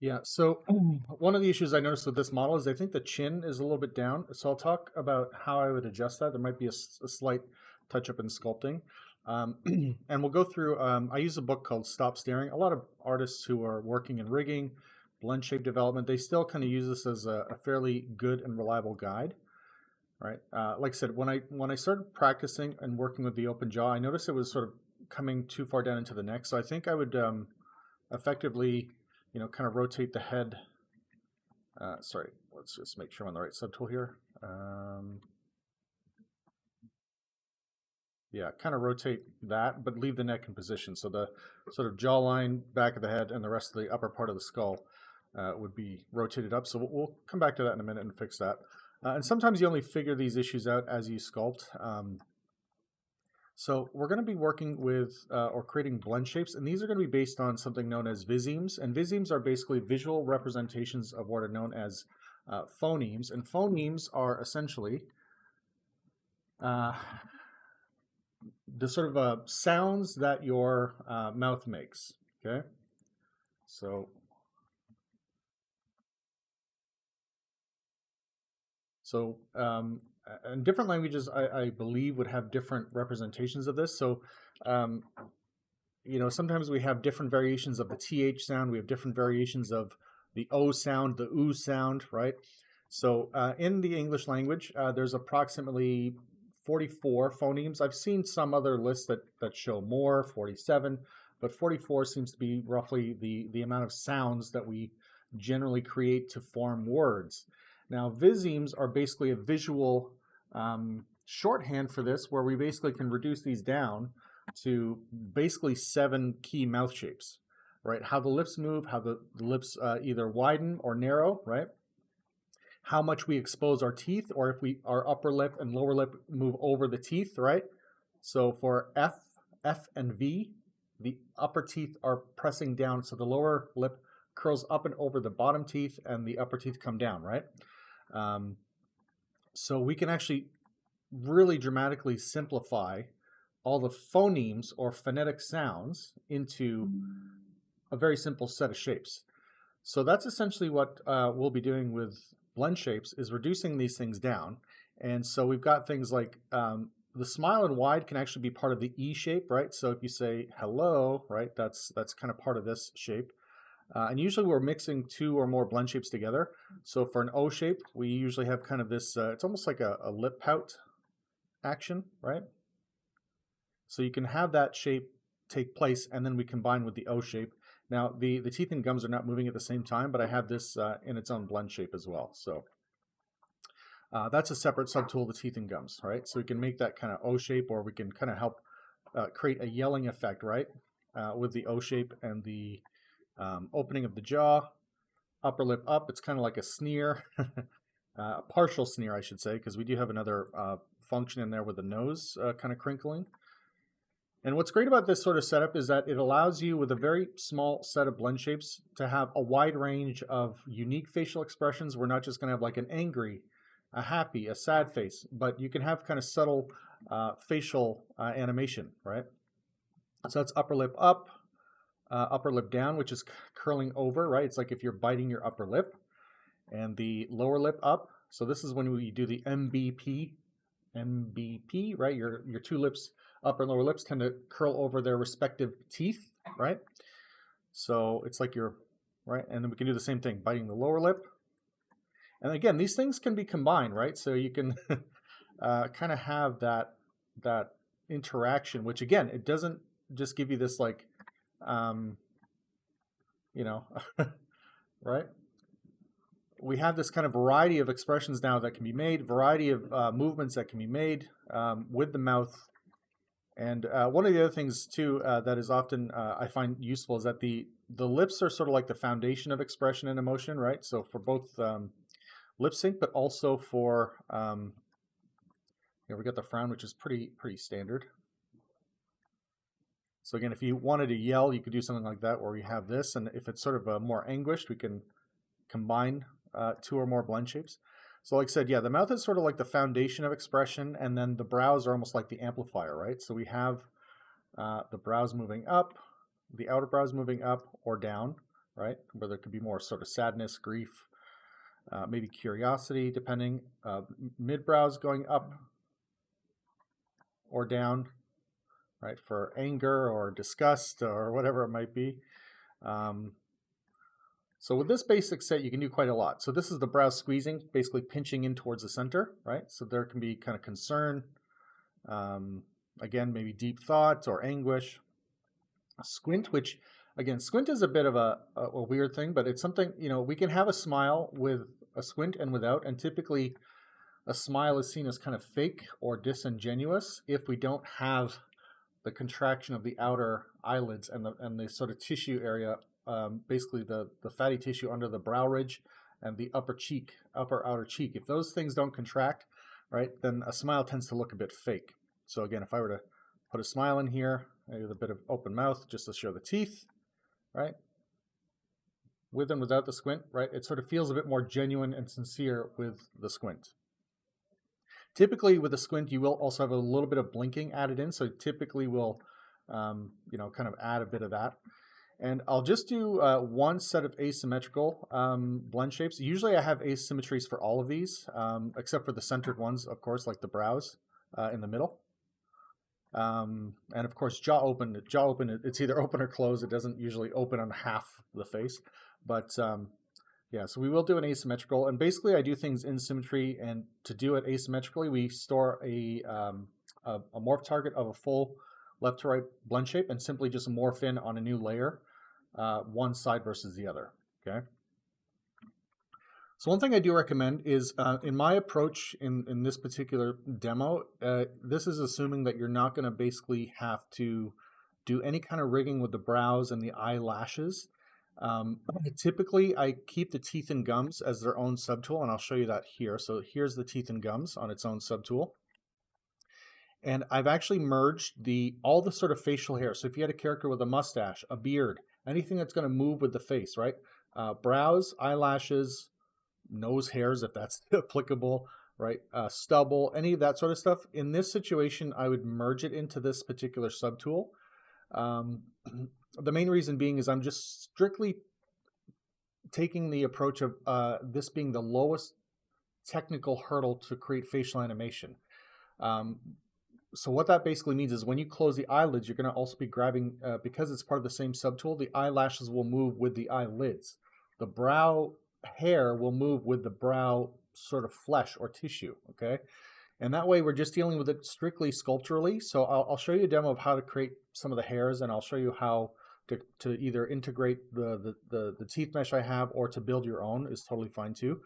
Yeah, so one of the issues I noticed with this model is I think the chin is a little bit down. So I'll talk about how I would adjust that. There might be a slight touch up in sculpting. And we'll go through, I use a book called Stop Staring. A lot of artists who are working in rigging, blend shape development, they still kind of use this as a fairly good and reliable guide, right? Like I said, when I started practicing and working with the open jaw, I noticed it was sort of coming too far down into the neck. So I think I would effectively, kind of rotate the head. Sorry, let's just make sure I'm on the right subtool here. Yeah, kind of rotate that, but leave the neck in position. So the sort of jawline, back of the head, and the rest of the upper part of the skull would be rotated up. So we'll come back to that in a minute and fix that. And sometimes you only figure these issues out as you sculpt. So we're going to be working with or creating blend shapes, and these are going to be based on something known as visemes. And visemes are basically visual representations of what are known as phonemes. And phonemes are essentially the sort of sounds that your mouth makes. Okay, so and different languages, I believe, would have different representations of this. So sometimes we have different variations of the TH sound. We have different variations of the O sound, the OO sound, right? So in the English language, there's approximately 44 phonemes. I've seen some other lists that show more, 47, but 44 seems to be roughly the amount of sounds that we generally create to form words. Now, visemes are basically a visual shorthand for this, where we basically can reduce these down to basically 7 key mouth shapes, right? How the lips move, how the lips either widen or narrow, right? How much we expose our teeth, or if our upper lip and lower lip move over the teeth, right? So for F and V, the upper teeth are pressing down, so the lower lip curls up and over the bottom teeth, and the upper teeth come down, right? So we can actually really dramatically simplify all the phonemes or phonetic sounds into a very simple set of shapes. So that's essentially what we'll be doing with blend shapes, is reducing these things down. And so we've got things like the smile and wide can actually be part of the E shape, right? So if you say hello, right, that's kind of part of this shape. And usually we're mixing 2 or more blend shapes together. So for an O shape, we usually have kind of this, it's almost like a lip pout action, right? So you can have that shape take place, and then we combine with the O shape. Now, the teeth and gums are not moving at the same time, but I have this in its own blend shape as well. So that's a separate subtool, the teeth and gums, right? So we can make that kind of O shape, or we can kind of help create a yelling effect, right? With the O shape and the opening of the jaw, upper lip up. It's kind of like a sneer, a partial sneer, I should say, because we do have another function in there with the nose kind of crinkling. And what's great about this sort of setup is that it allows you, with a very small set of blend shapes, to have a wide range of unique facial expressions. We're not just going to have like an angry, a happy, a sad face, but you can have kind of subtle facial animation, right? So that's upper lip up, upper lip down, which is curling over, right? It's like if you're biting your upper lip, and the lower lip up. So this is when we do the MBP, right? Your 2 lips, upper and lower lips, tend to curl over their respective teeth, right? So it's like you're, right? And then we can do the same thing, biting the lower lip. And again, these things can be combined, right? So you can kind of have that interaction, which again, it doesn't just give you this like, right? We have this kind of variety of expressions now that can be made, variety of movements that can be made with the mouth. And one of the other things too that is often I find useful is that the lips are sort of like the foundation of expression and emotion, right? So for both lip sync, but also for we got the frown, which is pretty standard. So again, if you wanted to yell, you could do something like that, where we have this, and if it's sort of more anguished, we can combine 2 or more blend shapes. So like I said, yeah, the mouth is sort of like the foundation of expression, and then the brows are almost like the amplifier, right? So we have the brows moving up, the outer brows moving up or down, right? Where there could be more sort of sadness, grief, maybe curiosity, depending. Mid-brows going up or down, right? For anger or disgust or whatever it might be. So with this basic set, you can do quite a lot. So this is the brow squeezing, basically pinching in towards the center, right? So there can be kind of concern, again, maybe deep thought or anguish. Squint, which, again, squint is a bit of a weird thing, but it's something, you know, we can have a smile with a squint and without, and typically a smile is seen as kind of fake or disingenuous if we don't have the contraction of the outer eyelids and the sort of tissue area, basically the fatty tissue under the brow ridge and the upper outer cheek. If those things don't contract, right, then a smile tends to look a bit fake. So again, if I were to put a smile in here, with a bit of open mouth just to show the teeth, right, with and without the squint, right, it sort of feels a bit more genuine and sincere with the squint. Typically with a squint, you will also have a little bit of blinking added in, so typically we'll, you know, kind of add a bit of that. And I'll just do one set of asymmetrical blend shapes. Usually I have asymmetries for all of these, except for the centered ones, of course, like the brows in the middle. And of course, jaw open, it's either open or closed. It doesn't usually open on half the face, but yeah, so we will do an asymmetrical, and basically I do things in symmetry, and to do it asymmetrically, we store a morph target of a full left to right blend shape and simply just morph in on a new layer, one side versus the other, okay? So one thing I do recommend is, in my approach in this particular demo, this is assuming that you're not gonna basically have to do any kind of rigging with the brows and the eyelashes. Typically, I keep the teeth and gums as their own subtool, and I'll show you that here. So here's the teeth and gums on its own subtool. And I've actually merged all the sort of facial hair. So if you had a character with a mustache, a beard, anything that's going to move with the face, right? Brows, eyelashes, nose hairs, if that's applicable, right? Stubble, any of that sort of stuff. In this situation, I would merge it into this particular subtool. The main reason being is I'm just strictly taking the approach of this being the lowest technical hurdle to create facial animation. So what that basically means is when you close the eyelids, you're going to also be grabbing, because it's part of the same subtool, the eyelashes will move with the eyelids. The brow hair will move with the brow sort of flesh or tissue, okay? And that way we're just dealing with it strictly sculpturally. So I'll show you a demo of how to create some of the hairs, and I'll show you how to either integrate the teeth mesh I have, or to build your own is totally fine too.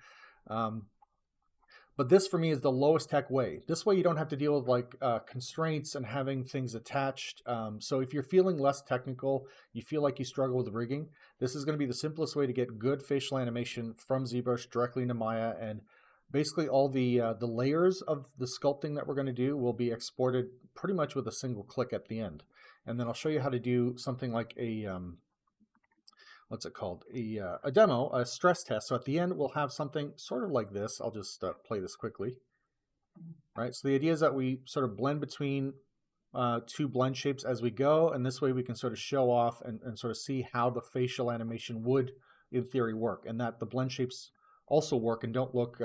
But this for me is the lowest tech way. This way you don't have to deal with like constraints and having things attached. So if you're feeling less technical, you feel like you struggle with rigging, this is going to be the simplest way to get good facial animation from ZBrush directly into Maya. And basically all the layers of the sculpting that we're going to do will be exported pretty much with a single click at the end. And then I'll show you how to do something like a, what's it called? A demo, a stress test. So at the end, we'll have something sort of like this. I'll just play this quickly. Right. So the idea is that we sort of blend between two blend shapes as we go. And this way we can sort of show off and sort of see how the facial animation would, in theory, work. And that the blend shapes also work and don't look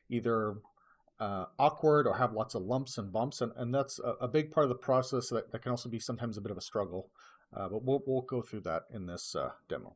either awkward or have lots of lumps and bumps, and that's a big part of the process that can also be sometimes a bit of a struggle, but we'll go through that in this demo.